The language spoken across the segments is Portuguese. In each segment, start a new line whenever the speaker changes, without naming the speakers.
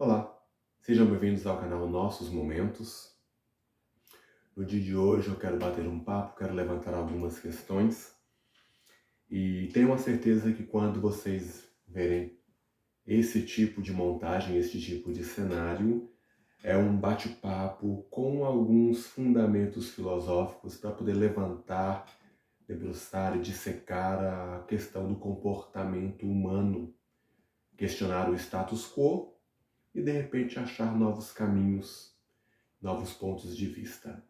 Olá, sejam bem-vindos ao canal Nossos Momentos. No dia de hoje eu quero bater um papo, quero levantar algumas questões e tenho a certeza que quando vocês verem esse tipo de montagem, esse tipo de cenário, é um bate-papo com alguns fundamentos filosóficos para poder levantar, debruçar e dissecar a questão do comportamento humano, questionar o status quo e de repente achar novos caminhos, novos pontos de vista.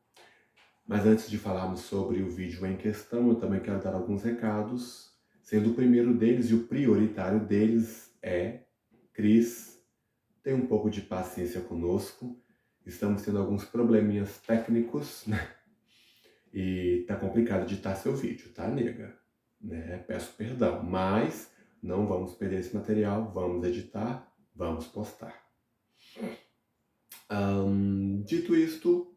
Mas antes de falarmos sobre o vídeo em questão, eu também quero dar alguns recados, sendo o primeiro deles e o prioritário deles é: Cris, tenha um pouco de paciência conosco, estamos tendo alguns probleminhas técnicos, né? E tá complicado editar seu vídeo, tá, nega? Né? Peço perdão, mas não vamos perder esse material, vamos editar, vamos postar. Dito isto,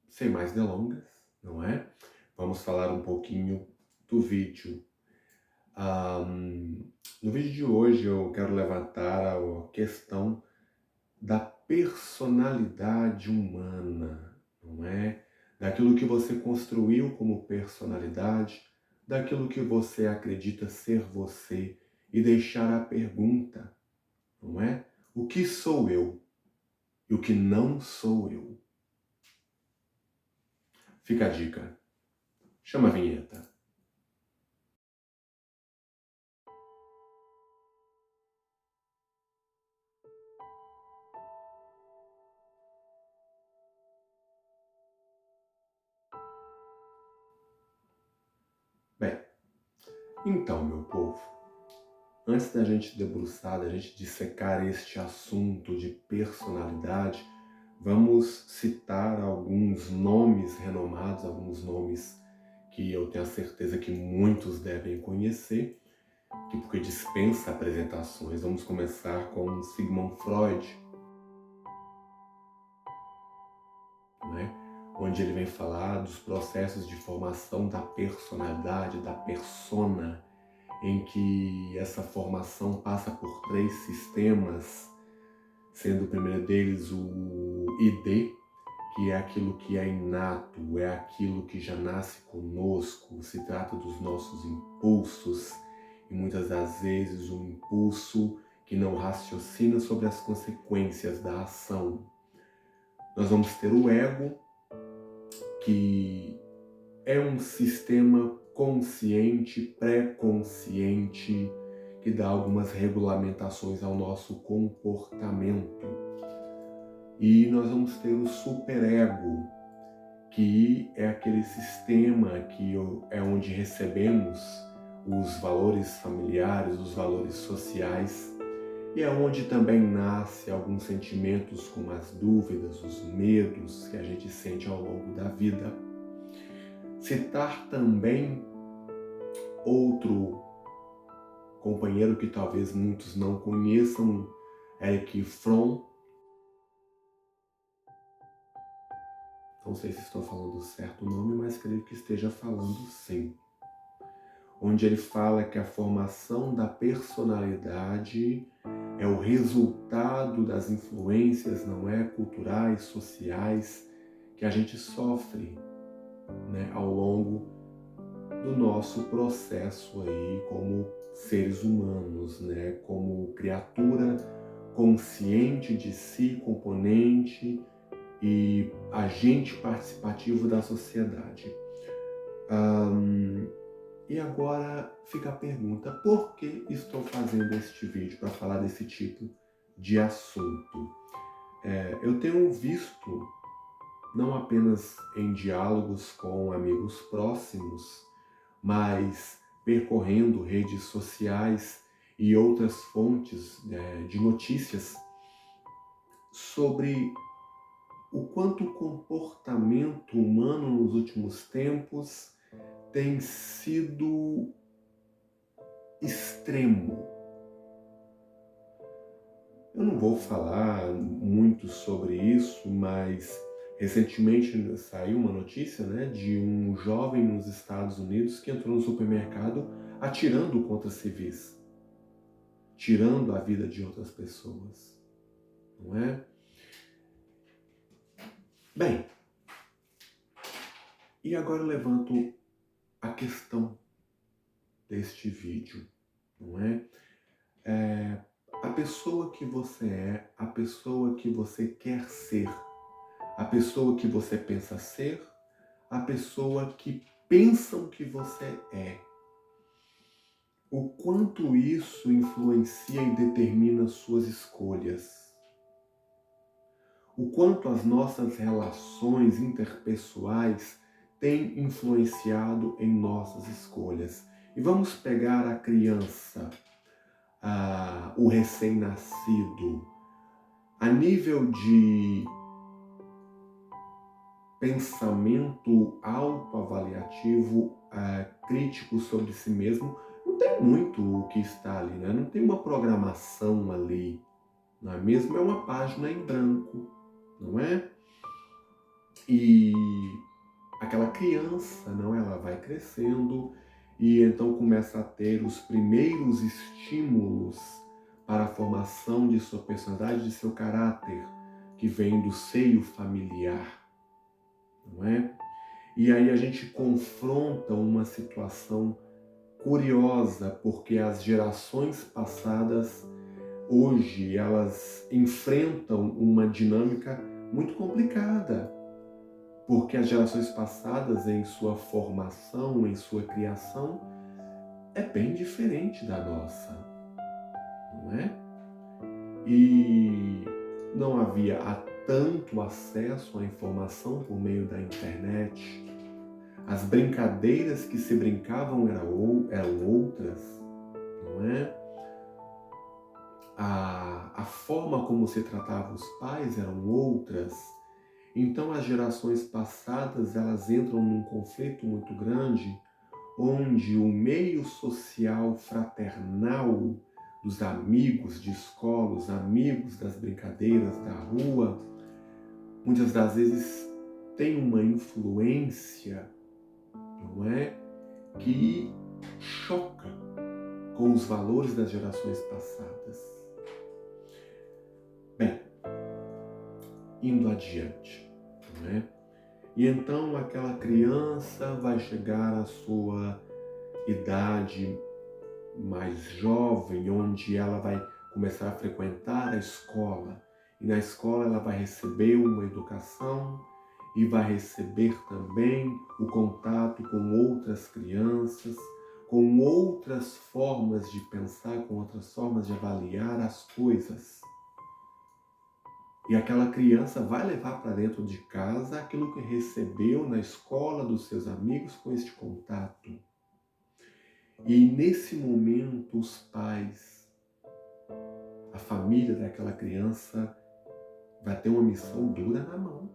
sem mais delongas, não é? Vamos falar um pouquinho do vídeo. No vídeo de hoje eu quero levantar a questão da personalidade humana, não é? Daquilo que você construiu como personalidade, daquilo que você acredita ser você e deixar a pergunta, não é? O que sou eu e o que não sou eu? Fica a dica. Chama a vinheta. Bem, então, meu povo, antes da gente debruçar, da gente dissecar este assunto de personalidade, vamos citar alguns nomes renomados, alguns nomes que eu tenho a certeza que muitos devem conhecer, que porque dispensa apresentações. Vamos começar com Sigmund Freud, né? Onde ele vem falar dos processos de formação da personalidade, da persona, em que essa formação passa por 3 sistemas, sendo o primeiro deles o ID, que é aquilo que é inato, é aquilo que já nasce conosco, se trata dos nossos impulsos, e muitas das vezes um impulso que não raciocina sobre as consequências da ação. Nós vamos ter o ego, que é um sistema consciente, pré-consciente, que dá algumas regulamentações ao nosso comportamento. E nós vamos ter o superego, que é aquele sistema que é onde recebemos os valores familiares, os valores sociais, e é onde também nasce alguns sentimentos como as dúvidas, os medos que a gente sente ao longo da vida. Citar também outro companheiro que talvez muitos não conheçam, Erich Fromm. Não sei se estou falando certo o nome, mas creio que esteja falando sim. Onde ele fala que a formação da personalidade é o resultado das influências, não é, culturais, sociais, que a gente sofre, né, ao longo do nosso processo aí como seres humanos, né, como criatura consciente de si, componente e agente participativo da sociedade. E agora fica a pergunta: por que estou fazendo este vídeo para falar desse tipo de assunto? Eu tenho visto, não apenas em diálogos com amigos próximos, mas percorrendo redes sociais e outras fontes de notícias, sobre o quanto o comportamento humano nos últimos tempos tem sido extremo. Eu não vou falar muito sobre isso, mas recentemente saiu uma notícia, né, de um jovem nos Estados Unidos que entrou no supermercado atirando contra civis, tirando a vida de outras pessoas. não é? Bem, e agora eu levanto a questão deste vídeo, não é? A pessoa que você é, a pessoa que você quer ser, a pessoa que você pensa ser, a pessoa que pensam que você é. O quanto isso influencia e determina suas escolhas. O quanto as nossas relações interpessoais têm influenciado em nossas escolhas. E vamos pegar a criança, o recém-nascido, a nível de pensamento autoavaliativo, crítico sobre si mesmo, não tem muito o que está ali, né? Não tem uma programação ali, não é mesmo? É uma página em branco, não é? E aquela criança, não, ela vai crescendo e então começa a ter os primeiros estímulos para a formação de sua personalidade, de seu caráter, que vem do seio familiar, não é? E aí a gente confronta uma situação curiosa, porque as gerações passadas, hoje, elas enfrentam uma dinâmica muito complicada, porque as gerações passadas, em sua formação, em sua criação, é bem diferente da nossa, não é? E não havia tanto acesso à informação por meio da internet. As brincadeiras que se brincavam eram outras, não é? A forma como se tratava os pais eram outras. Então as gerações passadas, elas entram num conflito muito grande, onde o meio social fraternal dos amigos de escola, os amigos das brincadeiras da rua, muitas das vezes tem uma influência, não é? Que choca com os valores das gerações passadas. Bem, indo adiante, não é? E então aquela criança vai chegar à sua idade mais jovem, onde ela vai começar a frequentar a escola. E na escola ela vai receber uma educação e vai receber também o contato com outras crianças, com outras formas de pensar, com outras formas de avaliar as coisas. E aquela criança vai levar para dentro de casa aquilo que recebeu na escola dos seus amigos com este contato. E nesse momento os pais, a família daquela criança vai ter uma missão dura na mão.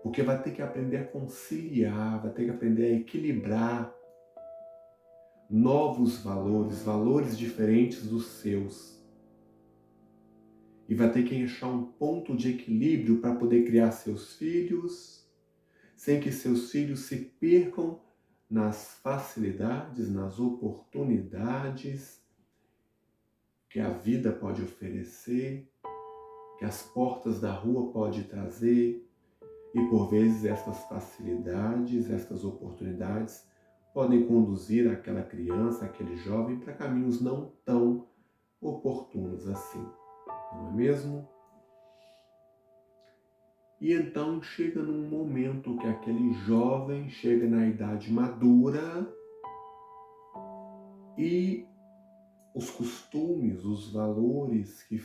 Porque vai ter que aprender a conciliar, vai ter que aprender a equilibrar novos valores, valores diferentes dos seus. E vai ter que achar um ponto de equilíbrio para poder criar seus filhos, sem que seus filhos se percam nas facilidades, nas oportunidades que a vida pode oferecer, que as portas da rua podem trazer, e por vezes essas facilidades, essas oportunidades podem conduzir aquela criança, aquele jovem para caminhos não tão oportunos assim, não é mesmo? E então chega num momento que aquele jovem chega na idade madura e os costumes, os valores que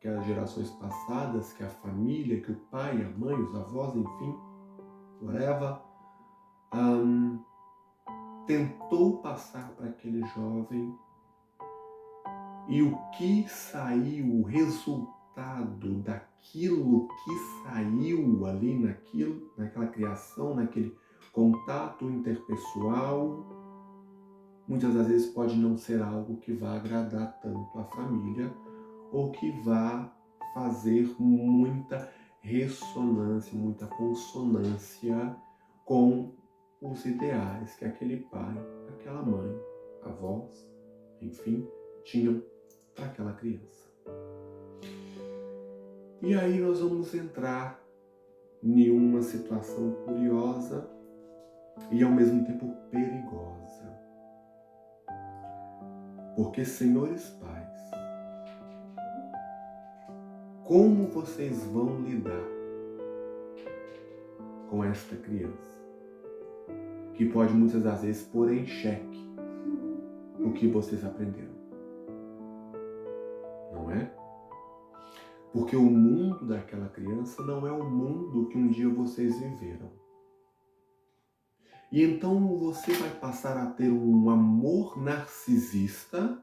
as gerações passadas, que a família, que o pai, a mãe, os avós, enfim, whatever, tentou passar para aquele jovem, e o que saiu, o resultado daquilo que saiu ali naquela criação, naquele contato interpessoal, muitas das vezes pode não ser algo que vá agradar tanto a família ou que vá fazer muita ressonância, muita consonância com os ideais que aquele pai, aquela mãe, avós, enfim, tinham para aquela criança. E aí nós vamos entrar em uma situação curiosa e ao mesmo tempo perigosa. Porque, senhores pais, como vocês vão lidar com esta criança? Que pode muitas das vezes pôr em xeque o que vocês aprenderam. Não é? Porque o mundo daquela criança não é o mundo que um dia vocês viveram. E então você vai passar a ter um amor narcisista,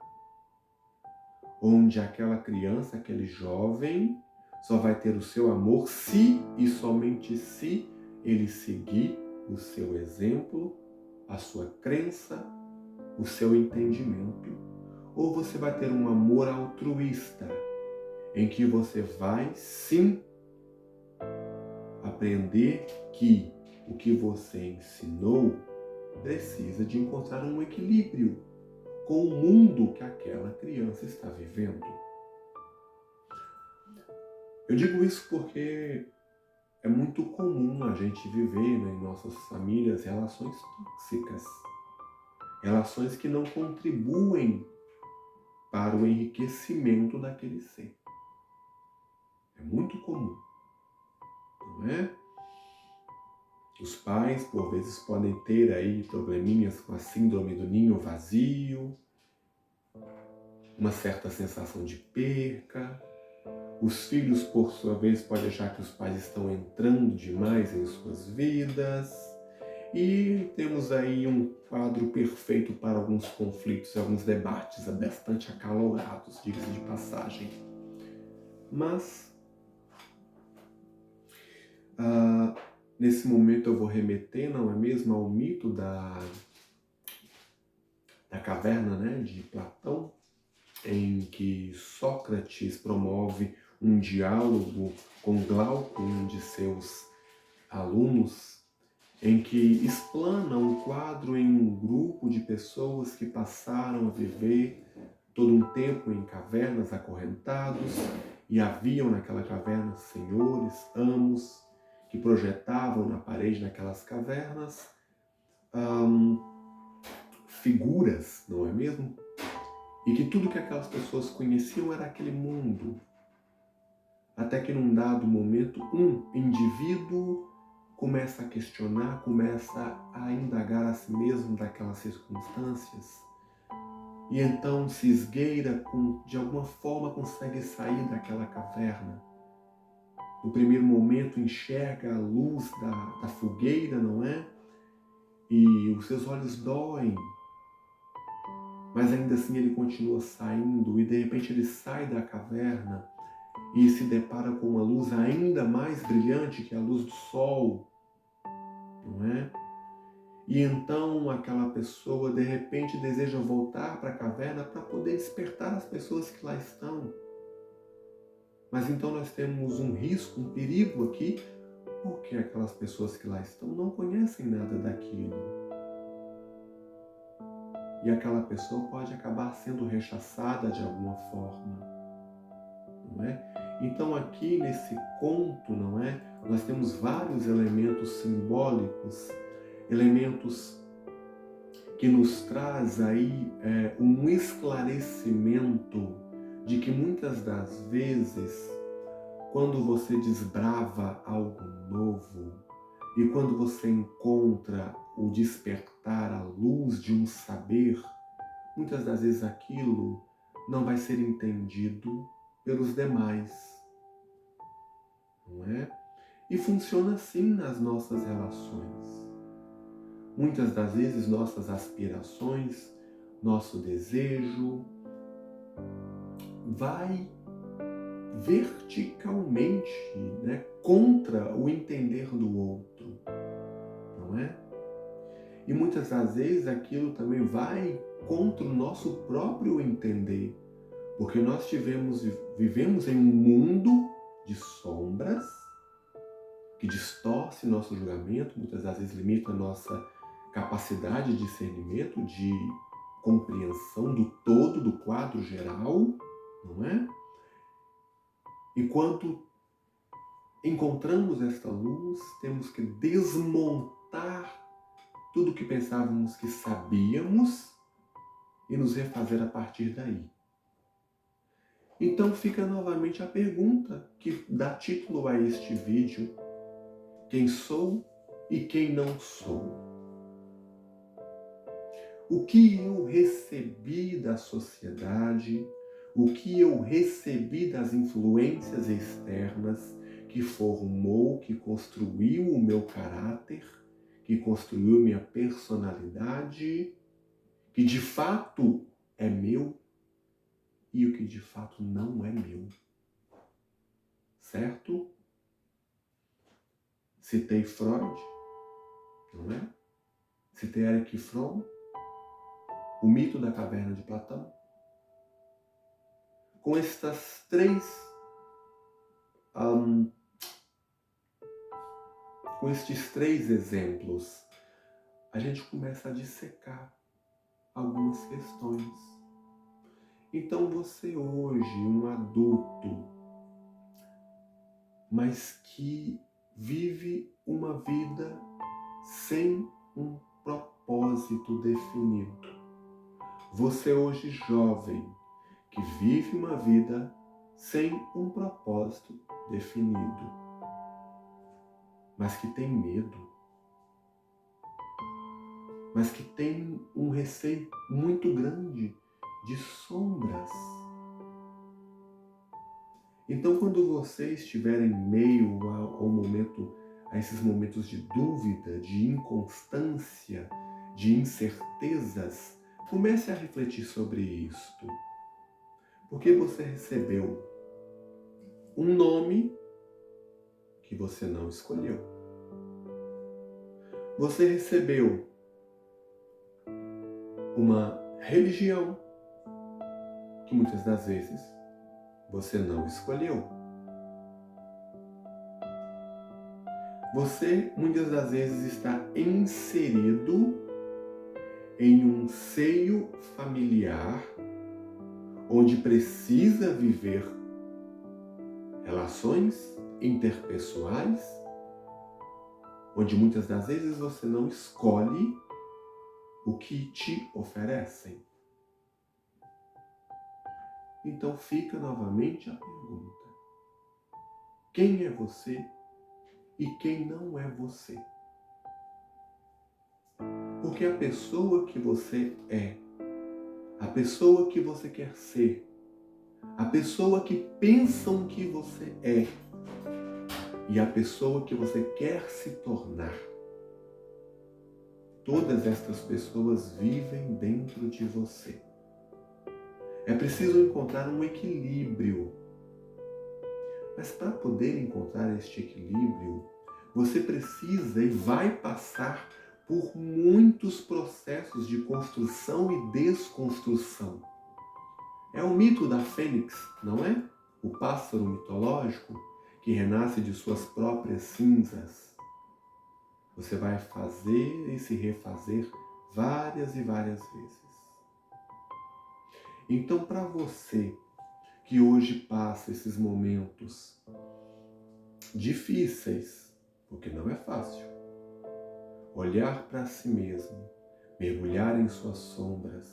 onde aquela criança, aquele jovem, só vai ter o seu amor se e somente se ele seguir o seu exemplo, a sua crença, o seu entendimento. Ou você vai ter um amor altruísta, em que você vai sim aprender que o que você ensinou precisa de encontrar um equilíbrio com o mundo que aquela criança está vivendo. Eu digo isso porque é muito comum a gente viver, em nossas famílias, relações tóxicas, relações que não contribuem para o enriquecimento daquele ser. É muito comum, não é? Os pais, por vezes, podem ter aí probleminhas com a síndrome do ninho vazio, uma certa sensação de perca. Os filhos, por sua vez, podem achar que os pais estão entrando demais em suas vidas. E temos aí um quadro perfeito para alguns conflitos e alguns debates bastante acalorados, diga-se de passagem. Mas, nesse momento eu vou remeter, não é mesmo, ao mito da caverna, de Platão, em que Sócrates promove um diálogo com Glauco, um de seus alunos, em que explana um quadro em um grupo de pessoas que passaram a viver todo um tempo em cavernas acorrentados, e haviam naquela caverna senhores, amos, que projetavam na parede daquelas cavernas figuras, não é mesmo? E que tudo que aquelas pessoas conheciam era aquele mundo. Até que num dado momento, um indivíduo começa a questionar, começa a indagar a si mesmo daquelas circunstâncias. E então se esgueira, de alguma forma consegue sair daquela caverna. No primeiro momento enxerga a luz da fogueira, não é? E os seus olhos doem. Mas ainda assim ele continua saindo e de repente ele sai da caverna e se depara com uma luz ainda mais brilhante que a luz do sol, não é? E então aquela pessoa de repente deseja voltar para a caverna para poder despertar as pessoas que lá estão. Mas então nós temos um risco, um perigo aqui, porque aquelas pessoas que lá estão não conhecem nada daquilo. E aquela pessoa pode acabar sendo rechaçada de alguma forma, não é? Então aqui nesse conto, não é? Nós temos vários elementos simbólicos, elementos que nos traz aí um esclarecimento de que muitas das vezes, quando você desbrava algo novo e quando você encontra o despertar, a luz de um saber, muitas das vezes aquilo não vai ser entendido pelos demais, não é? E funciona assim nas nossas relações. Muitas das vezes nossas aspirações, nosso desejo vai verticalmente, contra o entender do outro, não é? E muitas das vezes aquilo também vai contra o nosso próprio entender, porque nós vivemos em um mundo de sombras que distorce nosso julgamento, muitas das vezes limita a nossa capacidade de discernimento, de compreensão do todo, do quadro geral, não é? E quanto encontramos esta luz, temos que desmontar tudo o que pensávamos que sabíamos e nos refazer a partir daí. Então fica novamente a pergunta que dá título a este vídeo: quem sou e quem não sou? O que eu recebi da sociedade, o que eu recebi das influências externas que formou, que construiu o meu caráter, que construiu minha personalidade, que de fato é meu e o que de fato não é meu. Certo? Citei Freud, não é? Citei Erich Fromm, o mito da caverna de Platão. Com estas com estes três exemplos, a gente começa a dissecar algumas questões. Então você hoje, um adulto, mas que vive uma vida sem um propósito definido. Você hoje jovem, que vive uma vida sem um propósito definido, mas que tem medo, mas que tem um receio muito grande de sombras. Então, quando você estiver em meio a esses momentos de dúvida, de inconstância, de incertezas, comece a refletir sobre isto. Porque você recebeu um nome que você não escolheu. Você recebeu uma religião que muitas das vezes você não escolheu. Você muitas das vezes está inserido em um seio familiar onde precisa viver relações interpessoais, onde muitas das vezes você não escolhe o que te oferecem. Então fica novamente a pergunta: quem é você e quem não é você? Porque a pessoa que você é, a pessoa que você quer ser, a pessoa que pensam que você é e a pessoa que você quer se tornar, todas estas pessoas vivem dentro de você. É preciso encontrar um equilíbrio. Mas para poder encontrar este equilíbrio, você precisa e vai passar por muitos processos de construção e desconstrução. É o mito da fênix, não é? O pássaro mitológico que renasce de suas próprias cinzas. Você vai fazer e se refazer várias e várias vezes. Então, para você que hoje passa esses momentos difíceis, porque não é fácil, olhar para si mesmo, mergulhar em suas sombras,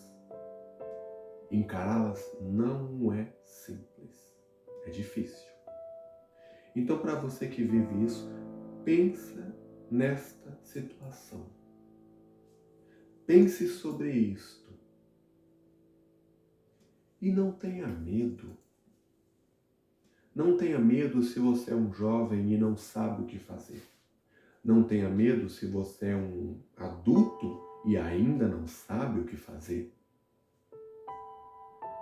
encará-las não é simples, é difícil. Então, para você que vive isso, pensa nesta situação. Pense sobre isto. E não tenha medo. Não tenha medo se você é um jovem e não sabe o que fazer. Não tenha medo se você é um adulto e ainda não sabe o que fazer.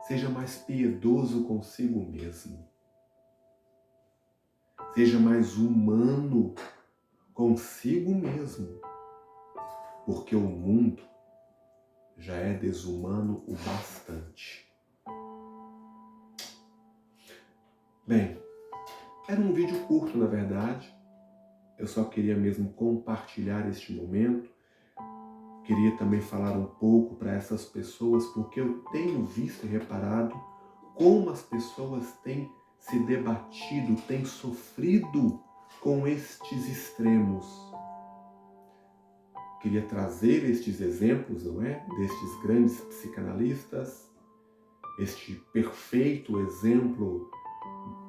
Seja mais piedoso consigo mesmo. Seja mais humano consigo mesmo. Porque o mundo já é desumano o bastante. Bem, era um vídeo curto, na verdade. Eu só queria mesmo compartilhar este momento. Queria também falar um pouco para essas pessoas, porque eu tenho visto e reparado como as pessoas têm se debatido, têm sofrido com estes extremos. Queria trazer estes exemplos, não é? Destes grandes psicanalistas, este perfeito exemplo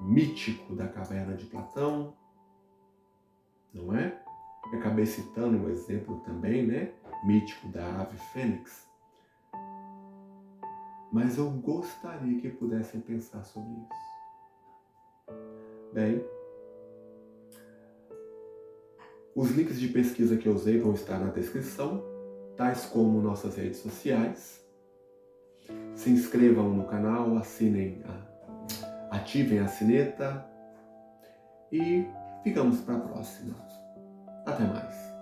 mítico da caverna de Platão, não é? Eu acabei citando um exemplo também, né? Mítico da ave fênix. Mas eu gostaria que pudessem pensar sobre isso. Bem, os links de pesquisa que eu usei vão estar na descrição, tais como nossas redes sociais. Se inscrevam no canal, ativem a sineta e ficamos para a próxima. Até mais.